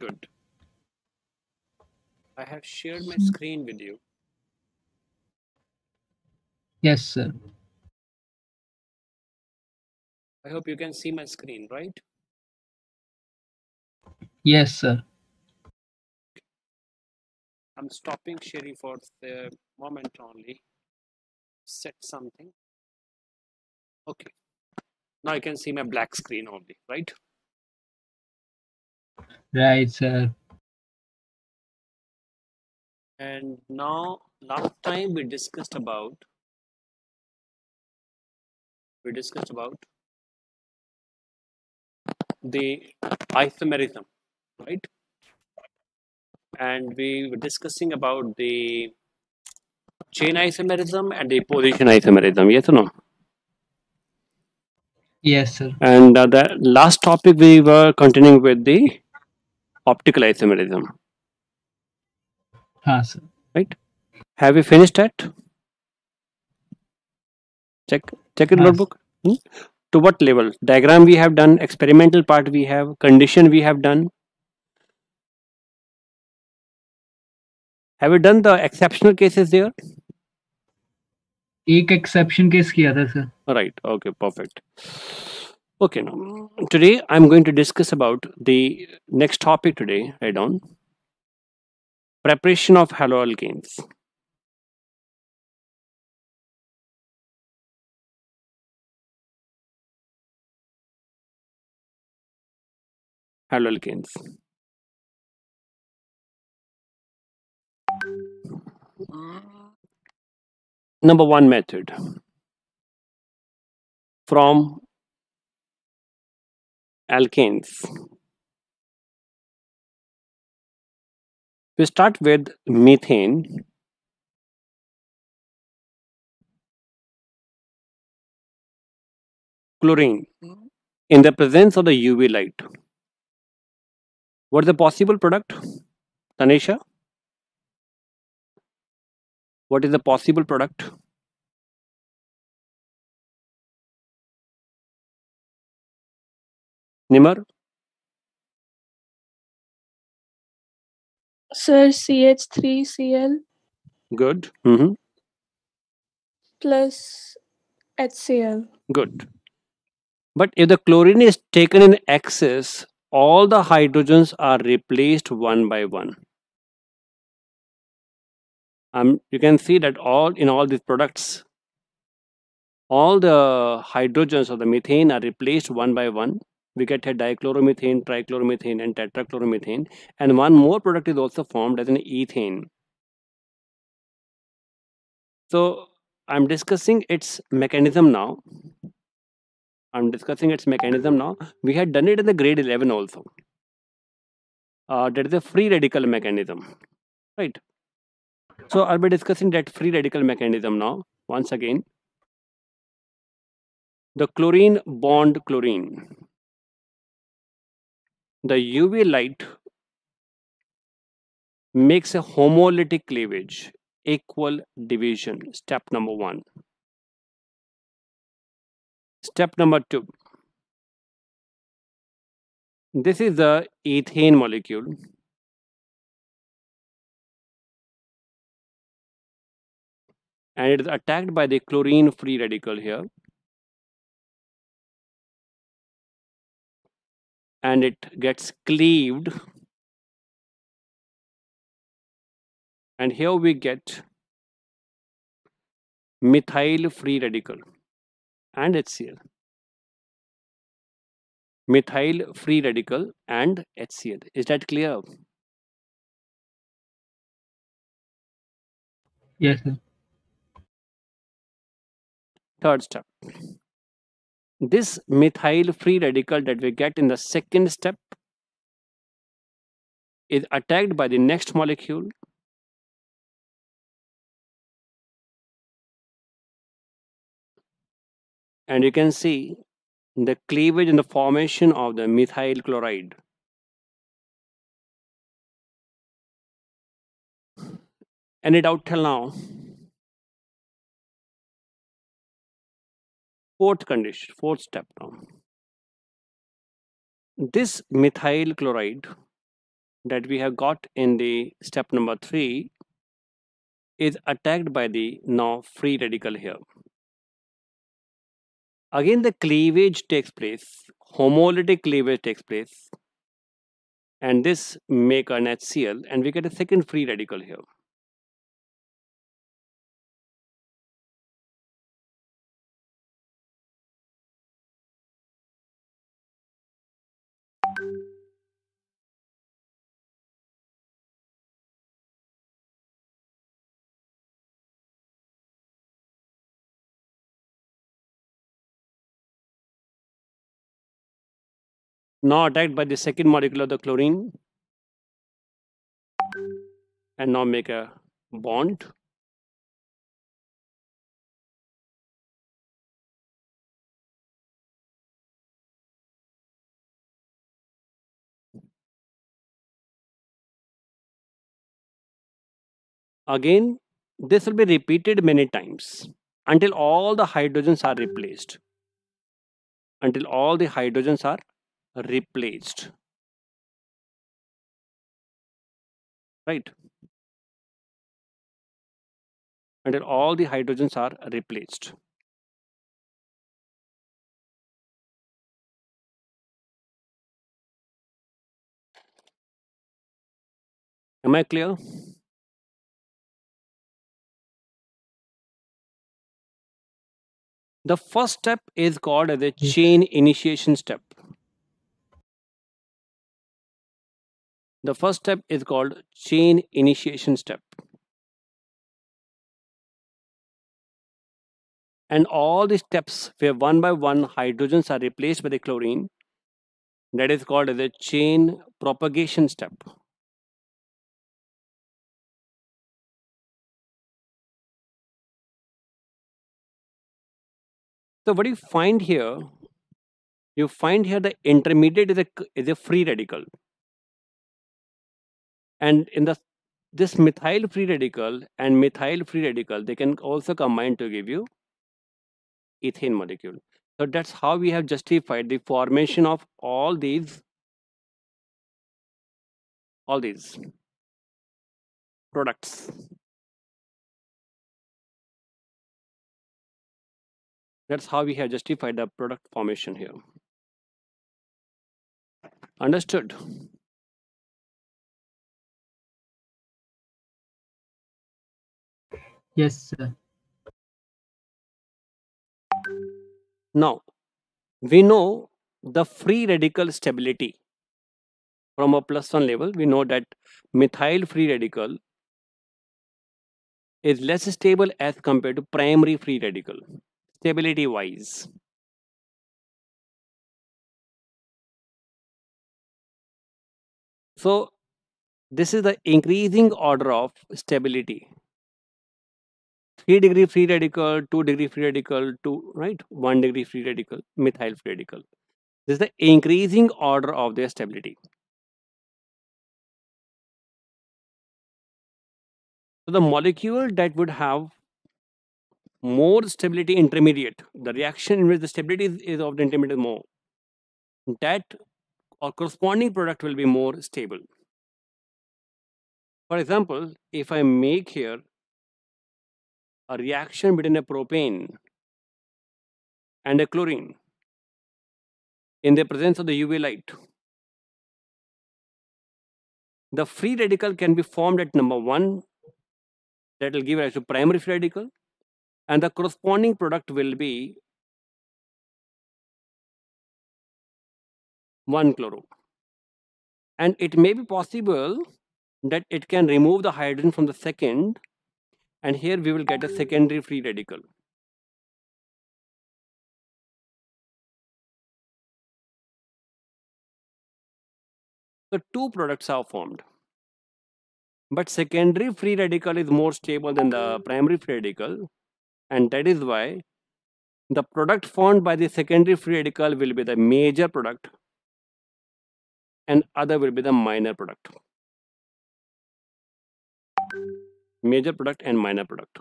Good. I have shared my screen with you. Yes, sir. I hope you can see my screen, right? Yes, sir. I'm stopping sharing for the moment only. Set something. Okay. Now you can see my black screen only, right? Right, sir. And now, last time we discussed about the isomerism, right? And we were discussing about the chain isomerism and the position isomerism. Yes or no? Yes, sir. And the last topic we were continuing with the optical isomerism, Sir. right? Have you finished that? Check your Sir. notebook. Hmm? To what level? Diagram we have done, experimental part we have, condition we have done. Have you done the exceptional cases there? एक exception case किया था sir. Right. Okay. Perfect. Okay. Now today I'm going to discuss about the next topic today. Right on. Preparation of haloalkanes. Haloalkanes. Number one method from alkanes. We start with methane. Chlorine in the presence of the UV light. What is the possible product? Tanisha, what is the possible product? Nimar, Sir, CH3Cl good. plus HCl. Good. But if the chlorine is taken in excess, all the hydrogens are replaced one by one. You can see that all these products, all the hydrogens of the methane are replaced one by one. We get a dichloromethane, trichloromethane, and tetrachloromethane. And one more product is also formed as an ethane. So I'm discussing its mechanism now. We had done it in the grade 11 also. That is a free radical mechanism, right? So I'll be discussing that free radical mechanism now. Once again, the chlorine bond chlorine. The UV light makes a homolytic cleavage, equal division. Step number one. Step number two. This is the ethane molecule. And it is attacked by the chlorine free radical here. And it gets cleaved. And here we get methyl free radical and HCl. Methyl free radical and HCl. Is that clear? Yes, sir. Third step. This methyl free radical that we get in the second step is attacked by the next molecule. And you can see the cleavage in the formation of the methyl chloride. Any doubt till now? Fourth step now. This methyl chloride that we have got in the step number 3 is attacked by the now free radical here. Again, the cleavage takes place, homolytic cleavage takes place, and this make an HCl, and we get a second free radical here. Now attacked by the second molecule of the chlorine, and now make a bond. Again, this will be repeated many times until all the hydrogens are replaced. Until all the hydrogens are replaced. Right? Until all the hydrogens are replaced. Am I clear? The first step is called as a chain initiation step. The first step is called chain initiation step. And all the steps where one by one hydrogens are replaced by the chlorine, that is called as a chain propagation step. So what you find here, the intermediate is a free radical. And in this methyl free radical and methyl free radical, they can also combine to give you ethane molecule. So that's how we have justified the formation of all these products. That's how we have justified the product formation here. Understood? Yes, sir. Now, we know the free radical stability from a +1 level. We know that methyl free radical is less stable as compared to primary free radical, stability wise. So this is the increasing order of stability. 3-degree free radical, 2-degree free radical, 1-degree free radical, methyl free radical. This is the increasing order of their stability. So the molecule that would have more stability intermediate, the reaction in which the stability is of the intermediate more, that or corresponding product will be more stable. For example, if I make here a reaction between a propane and a chlorine in the presence of the UV light, the free radical can be formed at number 1, that will give rise to primary free radical, and the corresponding product will be 1-chloro. And it may be possible that it can remove the hydrogen from the second, and here we will get a secondary free radical. So 2 products are formed. But secondary free radical is more stable than the primary free radical, and that is why the product formed by the secondary free radical will be the major product and other will be the minor product. Major product and minor product.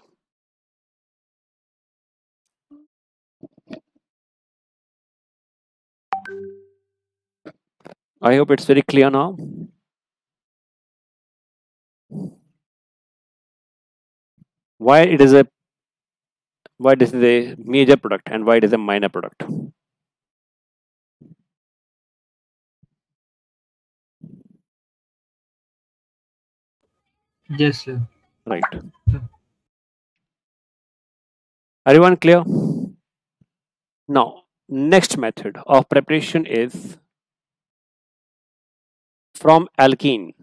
I hope it's very clear now. why it is a why this is a major product and why it is a minor product. Yes, sir. Right. Everyone clear? Now, next method of preparation is from alkene.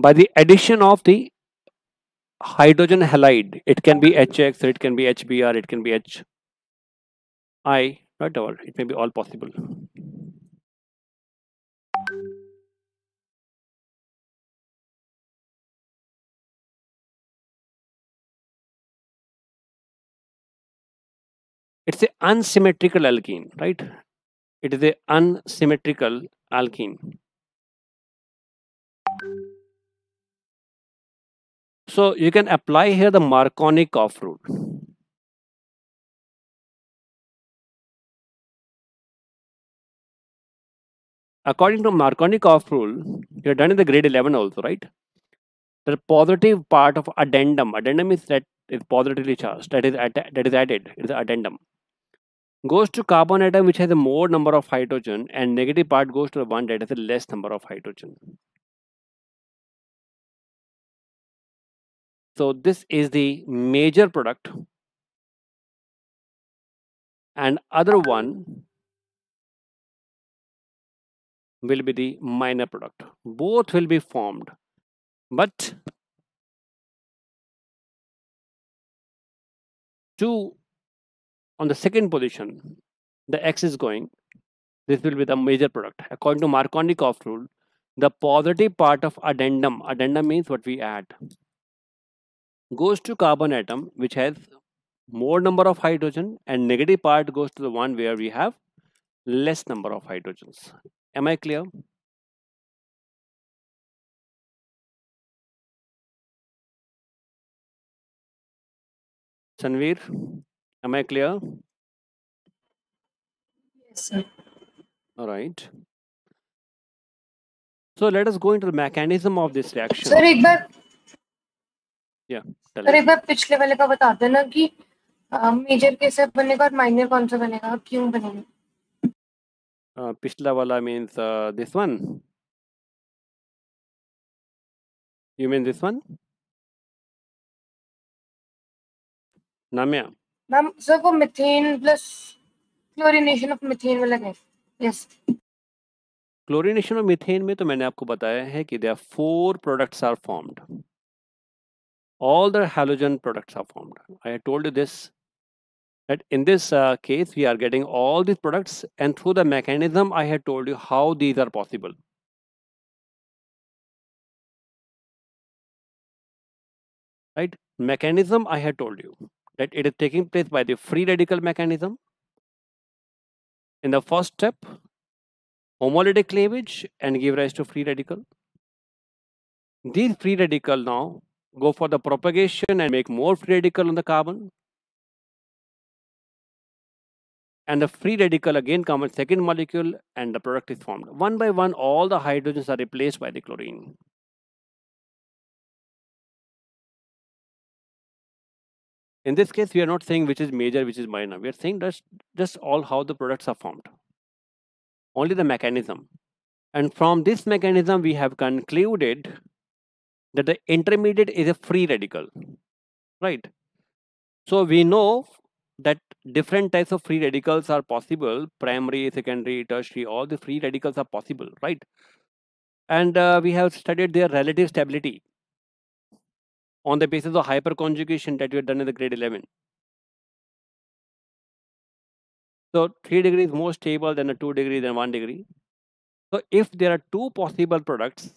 By the addition of the hydrogen halide, it can be HX, it can be HBr, it can be HI, whatever, it may be all possible. It's a unsymmetrical alkene, right? It is a unsymmetrical alkene. So you can apply here the Markovnikov rule. According to Markovnikov rule, you're done in the grade 11 also, right? The positive part of addendum is that is positively charged, that is added, it is addendum, goes to carbon atom which has a more number of hydrogen, and negative part goes to the one that has a less number of hydrogen. So this is the major product, and other one will be the minor product. Both will be formed, but two on the second position, the X is going. This will be the major product. According to Markovnikov rule, the positive part of addendum means what we add, goes to carbon atom which has more number of hydrogen, and negative part goes to the one where we have less number of hydrogens. Am I clear? Sanveer, am I clear? Yes, sir. All right. So let us go into the mechanism of this reaction. Sir एक बार Tell sir me. एक बार पिछले वाले का बता देना कि major कैसे बनेगा और माइनर कौन सा बनेगा और क्यों बनेगा. पिछला वाला means this one. You mean this one? Namya. Ma'am sir वो methane plus chlorination of methane वाला है. यस. क्लोरीनेशन ऑफ मीथेन में तो मैंने आपको बताया है कि there are 4 products are formed. All the halogen products are formed. I had told you this, that in this case we are getting all these products, and through the mechanism I had told you how these are possible. Right? Mechanism I had told you that it is taking place by the free radical mechanism. In the first step, homolytic cleavage and give rise to free radical. These free radical now go for the propagation and make more free radical on the carbon. And the free radical again come at second molecule, and the product is formed. One by one, all the hydrogens are replaced by the chlorine. In this case, we are not saying which is major, which is minor. We are saying just all how the products are formed. Only the mechanism. And from this mechanism, we have concluded that the intermediate is a free radical. Right? So we know that different types of free radicals are possible. Primary, secondary, tertiary, all the free radicals are possible. Right? And we have studied their relative stability on the basis of hyperconjugation that we had done in the grade 11. So 3 degrees more stable than a 2 degree than 1 degree. So if there are two possible products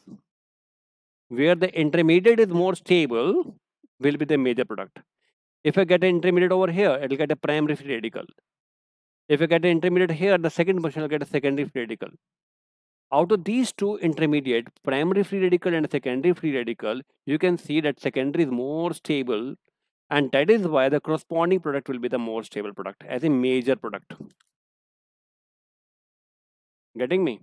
where the intermediate is more stable, will be the major product. If I get an intermediate over here, it will get a primary free radical. If I get an intermediate here, the second position will get a secondary free radical. Out of these two intermediate, primary free radical and secondary free radical, you can see that secondary is more stable, and that is why the corresponding product will be the more stable product as a major product. Getting me?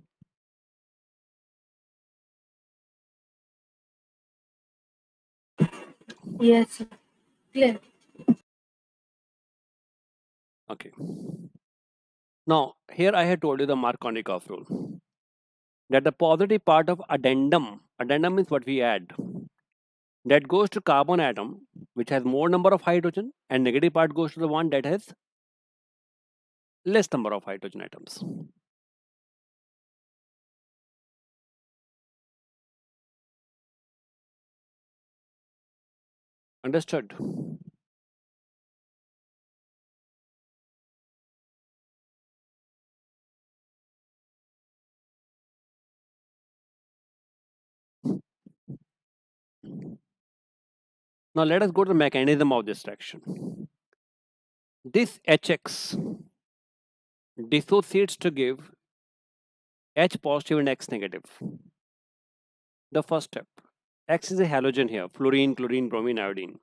Yes, sir. Clear. Okay. Now, here I had told you the Markovnikov rule, that the positive part of addendum is what we add, that goes to carbon atom which has more number of hydrogen, and negative part goes to the one that has less number of hydrogen atoms. Understood? Now let us go to the mechanism of this reaction. This HX dissociates to give H positive and X negative. The first step. X is a halogen here, fluorine, chlorine, bromine, iodine.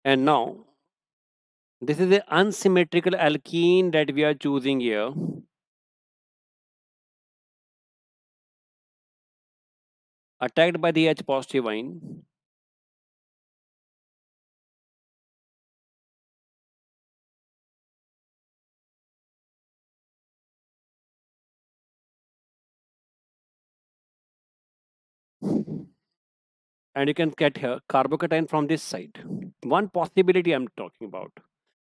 And now, this is an unsymmetrical alkene that we are choosing here. Attacked by the H positive ion. And you can get here carbocation from this side. One possibility I'm talking about.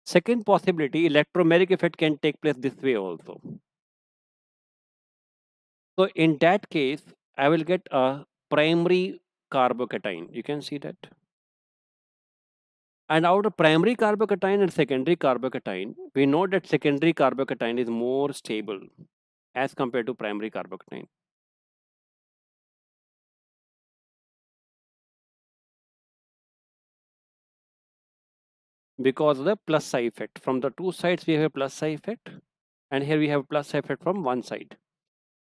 Second possibility, electromeric effect can take place this way also. So in that case, I will get a primary carbocation. You can see that. And out of primary carbocation and secondary carbocation, we know that secondary carbocation is more stable as compared to primary carbocation. Because of the plus psi effect. From the two sides, we have a plus psi effect. And here we have plus psi effect from one side.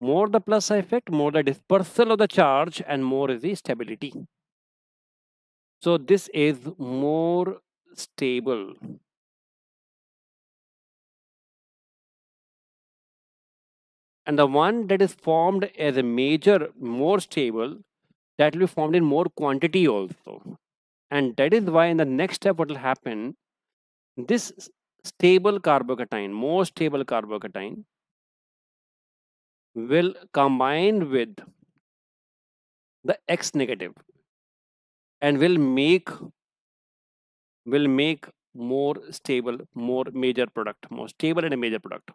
More the plus psi effect, more the dispersal of the charge, and more is the stability. So this is more stable. And the one that is formed as a major, more stable, that will be formed in more quantity also. And that is why in the next step, what will happen, this stable carbocation, more stable carbocation, will combine with the X negative and will make more stable, more major product, more stable and a major product.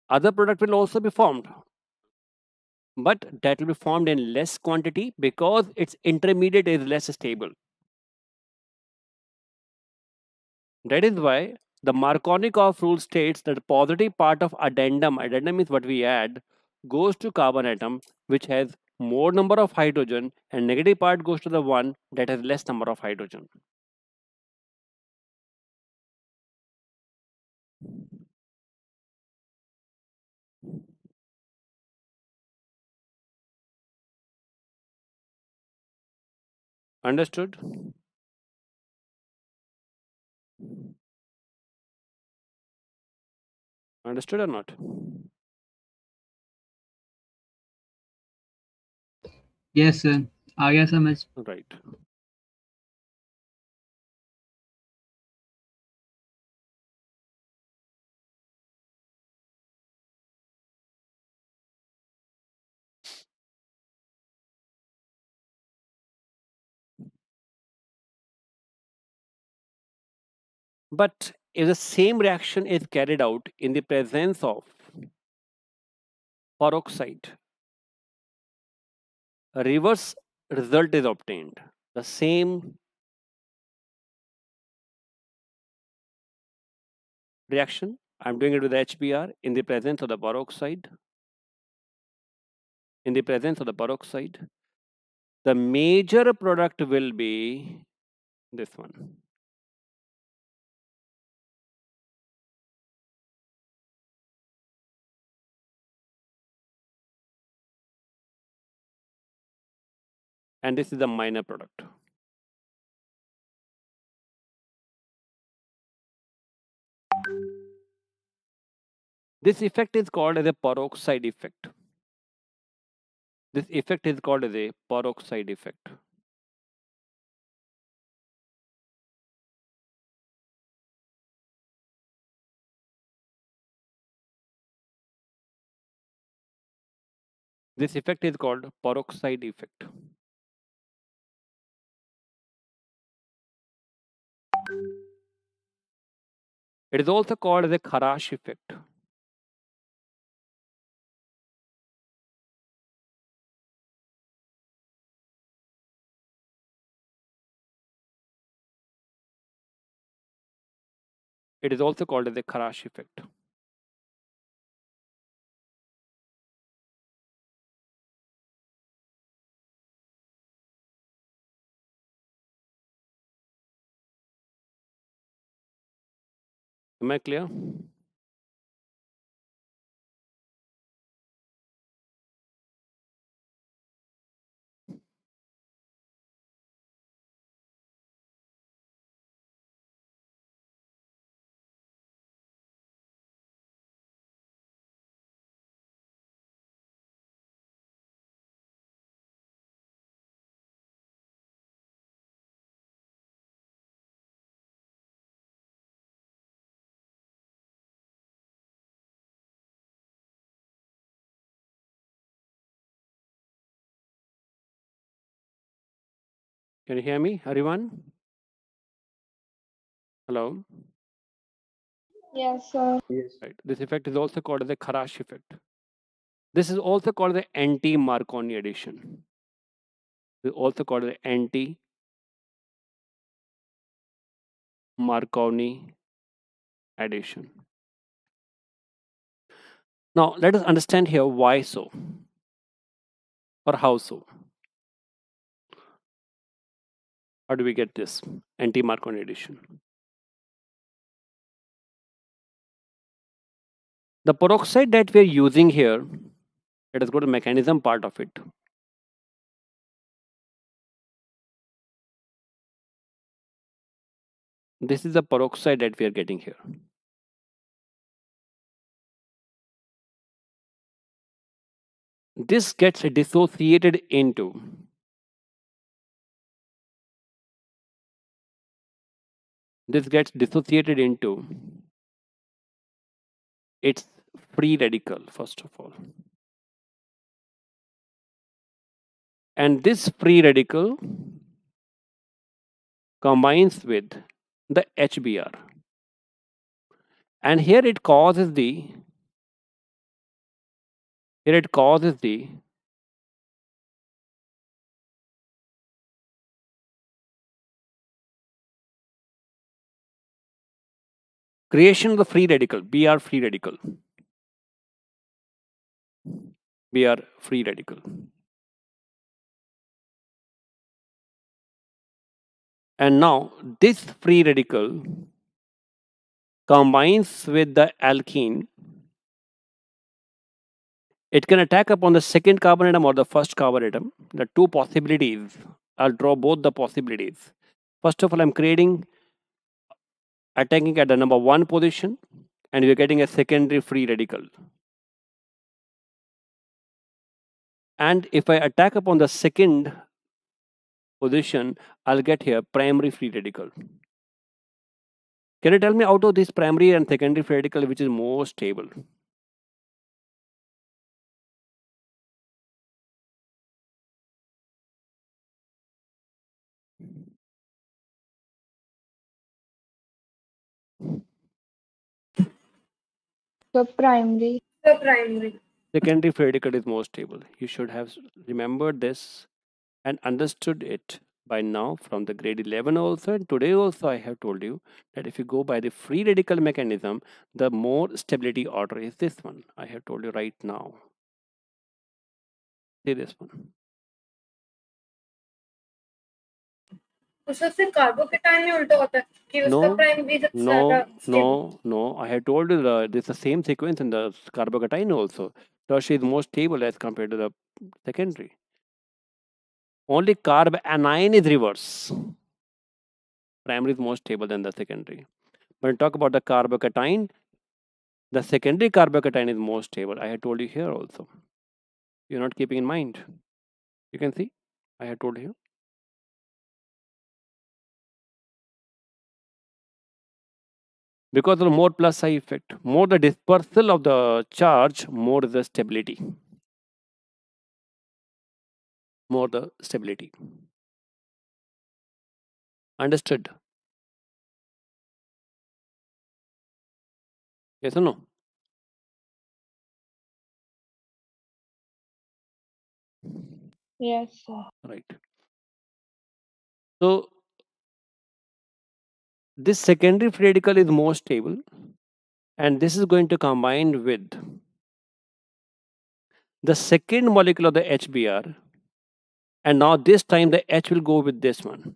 Other product will also be formed, but that will be formed in less quantity because its intermediate is less stable. That is why the Markovnikov rule states that the positive part of addendum is what we add, goes to carbon atom which has more number of hydrogen, and negative part goes to the one that has less number of hydrogen. Understood? Understood or not? Yes, sir. आ गया समझ. Right. But if the same reaction is carried out in the presence of peroxide, a reverse result is obtained. The same reaction, I'm doing it with HBr in the presence of the peroxide. In the presence of the peroxide, the major product will be this one. And this is the minor product. This effect is called as a peroxide effect. This effect is called as a peroxide effect. This effect is called peroxide effect. It is also called as a Kharash effect. It is also called as a Kharash effect. Am I clear? Can you hear me, everyone? Hello? Yes, sir. Right. This effect is also called as the Kharash effect. This is also called the anti-Marconi addition. This is also called the anti-Marconi addition. Now, let us understand here why so or how so. How do we get this anti-Marconi addition? The peroxide that we are using here, let us go to the mechanism part of it. This is the peroxide that we are getting here. This gets dissociated into its free radical, first of all. And this free radical combines with the HBr. And here it causes the creation of the free radical, Br free radical. Br free radical. And now this free radical combines with the alkene. It can attack upon the second carbon atom or the first carbon atom. The two possibilities. I'll draw both the possibilities. First of all, I'm attacking at the number 1 position, and we're getting a secondary free radical. And if I attack upon the second position, I'll get here primary free radical. Can you tell me out of this primary and secondary free radical which is more stable? The primary. The primary. Secondary free radical is more stable. You should have remembered this and understood it by now from the grade 11 also, and today also I have told you that if you go by the free radical mechanism, the more stability order is this one. I have told you right now. See this one. तो सबसे carbocation में उल्टा होता है कि उसका primary सबसे ज्यादा stable. No. I had told you this is the same sequence in the carbocation also. Tertiary is more stable as compared to the secondary. Only carb anion is reverse. Primary is more stable than the secondary. When we talk about the carbocation, the secondary carbocation is more stable. I had told you here also. You're not keeping in mind. You can see, I had told you. Because of the more plus psi effect, more the dispersal of the charge, more the stability. more the stability. Understood? Yes or no? Yes, sir. Right. So this secondary free radical is more stable, and this is going to combine with the second molecule of the HBr, and now this time the H will go with this one.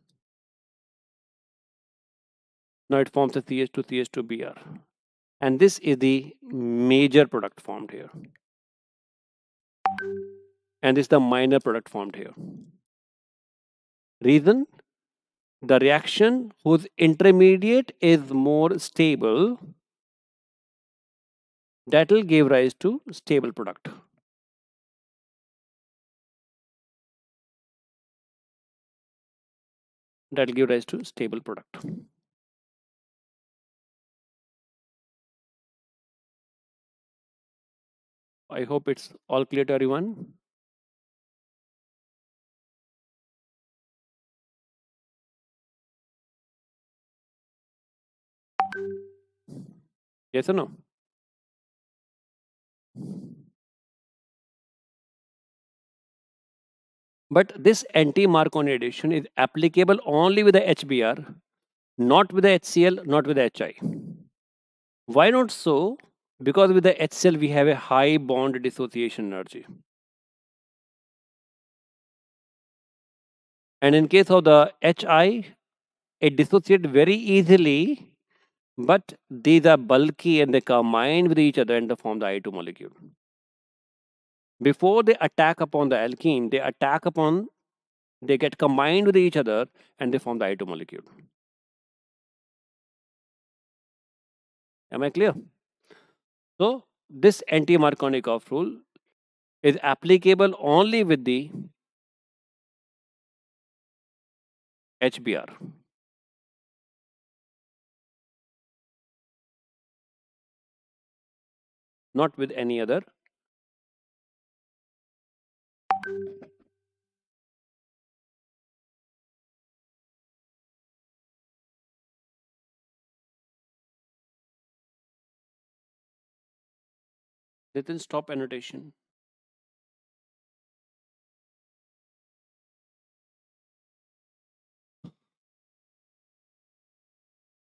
Now it forms a CH2CH2Br, and this is the major product formed here, and this is the minor product formed here. Reason? The reaction whose intermediate is more stable, that will give rise to stable product. That will give rise to stable product. I hope it's all clear to everyone. Yes or no? But this anti-Marconi addition is applicable only with the HBr, not with the HCl, not with the HI. Why not so? Because with the HCl we have a high bond dissociation energy. And in case of the HI, it dissociates very easily, but these are bulky and they combine with each other and they form the I2 molecule. Before they attack upon the alkene, they get combined with each other and they form the I2 molecule. Am I clear? So this anti-Markovnikov rule is applicable only with the HBr. Not with any other. Nitin, stop annotation.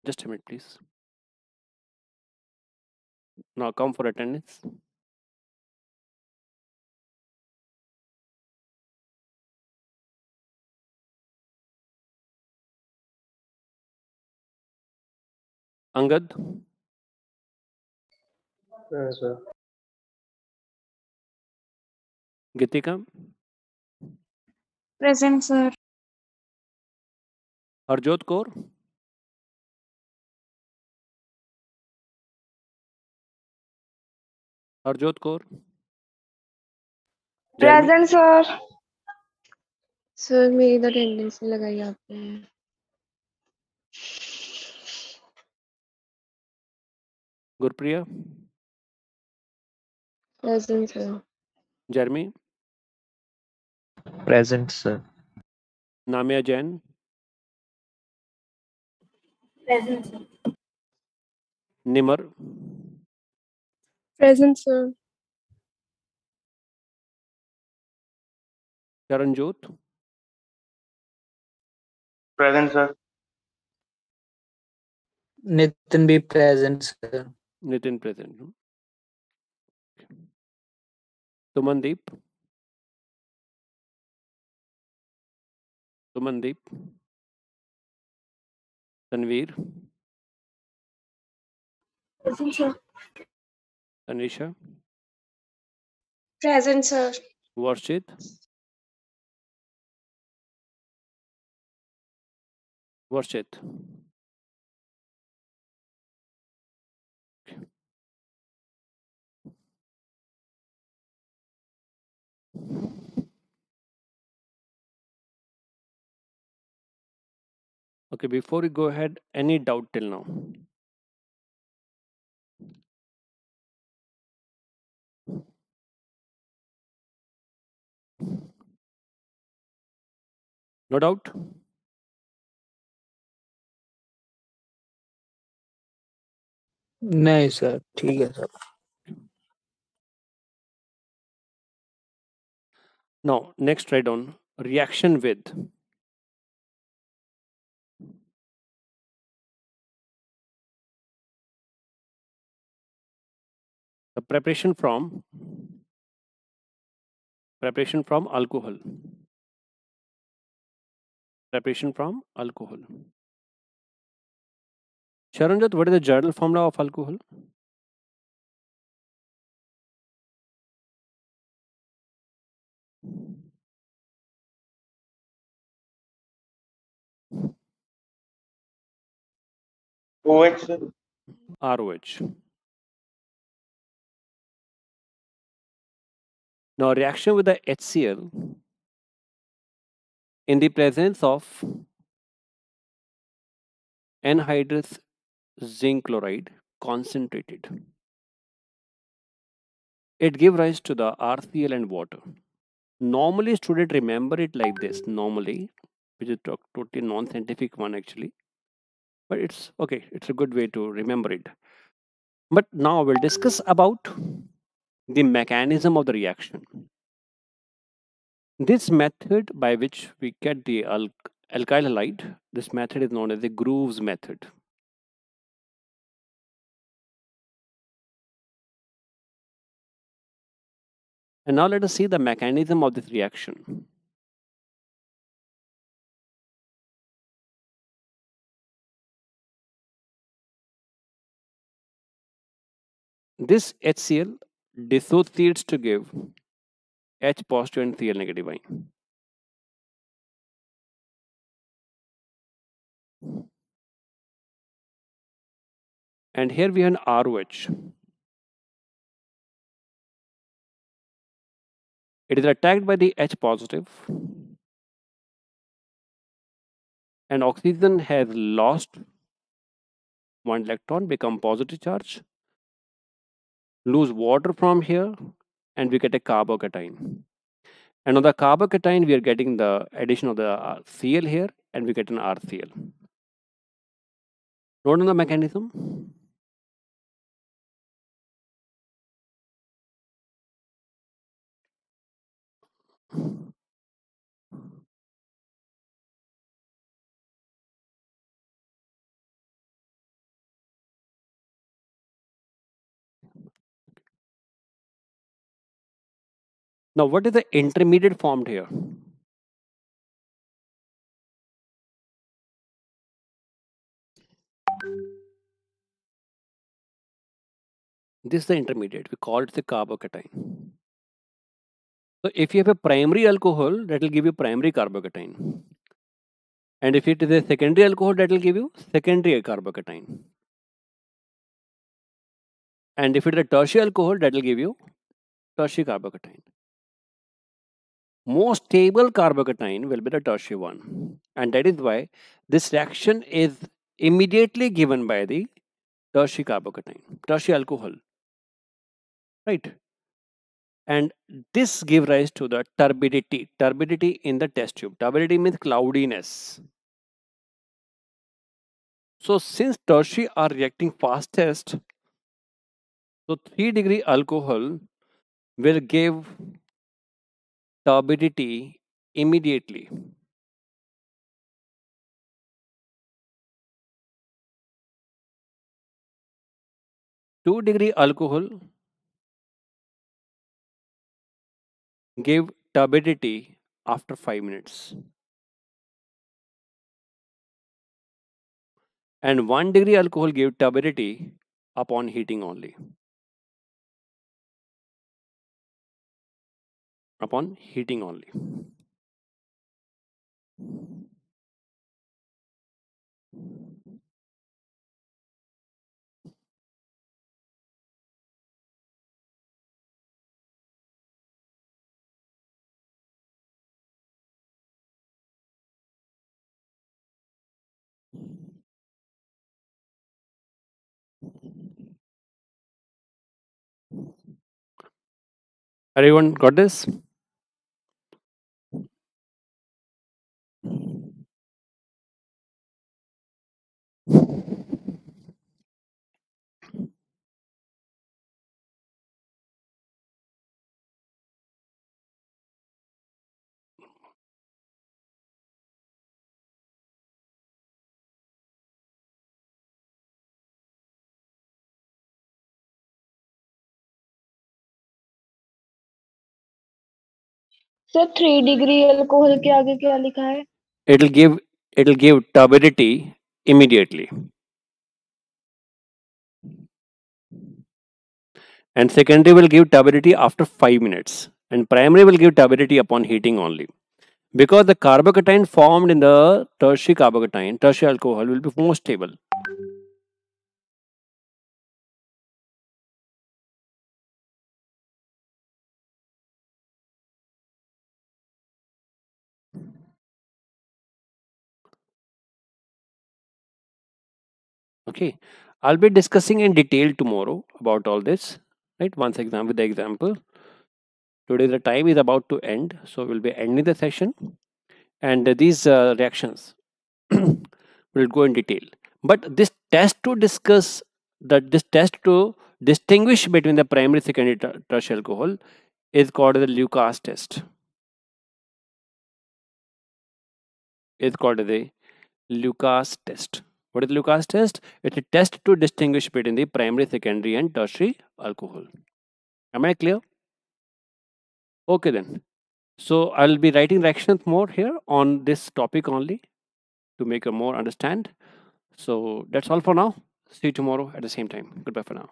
Just a minute, please. Now come for attendance. Angad, Yes, sir. Gitika, Present, sir. Harjot Kaur, Harjot Kaur, Jeremy, Present, sir. Sir मेरी तो attendance नहीं लगाई आपने. Gurpriya, present sir. Jeremy, Present, sir. Namia Jain, Present, sir. Nimar, Present sir. Charanjot, Present, sir. Nitin be present, sir. Nitin present. Sumandeep, Sumandeep, Tanveer, Present, sir. Tanisha, Present sir. Varshit, Varshit. Okay, before we go ahead, any doubt till now? No doubt? नहीं sir, ठीक है sir. Now, next write down reaction with. The preparation from alcohol. Preparation from alcohol. Sharanjot, what is the journal formula of alcohol? OH, sir. ROH. Now, reaction with the HCl in the presence of anhydrous zinc chloride concentrated. It gives rise to the RCl and water. Normally, students remember it like this. Normally, which is totally non-scientific one actually, but it's okay. It's a good way to remember it. But now we'll discuss about the mechanism of the reaction. This method by which we get the alkyl halide, this method is known as the Groove's method. And now let us see the mechanism of this reaction. This HCl dissociates to give H positive and Cl negative ion. And here we have an ROH. It is attacked by the H positive, and oxygen has lost one electron, become positive charge, lose water from here, and we get a carbocation. And on the carbocation, we are getting the addition of the Cl here, and we get an RCl. Note on the mechanism. Now, what is the intermediate formed here? This is the intermediate. We call it the carbocation. So, if you have a primary alcohol, that will give you primary carbocation. And if it is a secondary alcohol, that will give you secondary carbocation. And if it is a tertiary alcohol, that will give you tertiary carbocation. Most stable carbocation will be the tertiary one. And that is why this reaction is immediately given by the tertiary carbocation, tertiary alcohol. Right? And this gives rise to the turbidity. Turbidity in the test tube. Turbidity means cloudiness. So since tertiary are reacting fastest, so 3-degree alcohol will give turbidity immediately. Two-degree alcohol give turbidity after 5 minutes. And 1-degree alcohol give turbidity upon heating only. Upon heating only. Everyone got this? Sir 3 degree alcohol के आगे क्या लिखा है? It'll give turbidity immediately. And secondary will give turbidity after 5 minutes. And primary will give turbidity upon heating only. Because the carbocation formed in the tertiary carbocation, tertiary alcohol will be more stable. Okay, I'll be discussing in detail tomorrow about all this, right? Once exam with the example. Today the time is about to end, so we'll be ending the session, and these reactions will go in detail. But this test to discuss this test to distinguish between the primary, secondary, tertiary alcohol is called the Lucas test. Is called the Lucas test. What is the Lucas test? It's a test to distinguish between the primary, secondary, and tertiary alcohol. Am I clear? Okay then. So I'll be writing reactions more here on this topic only to make you more understand. So that's all for now. See you tomorrow at the same time. Goodbye for now.